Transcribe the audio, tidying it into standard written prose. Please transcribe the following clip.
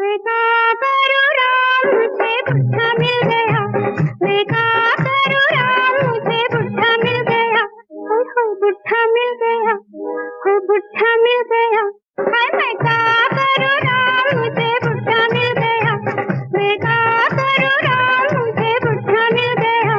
मैं क्या करूँ राम, मुझे बुढ़ा मिल गया। मैं क्या करूँ राम, मुझे बुढ़ा मिल गया। हो बुढ़ा मिल गया, हो बुढ़ा मिल गया। हाय मैं क्या करूँ राम, मुझे बुढ़ा मिल गया। मैं क्या करूँ राम, मुझे बुढ़ा मिल गया।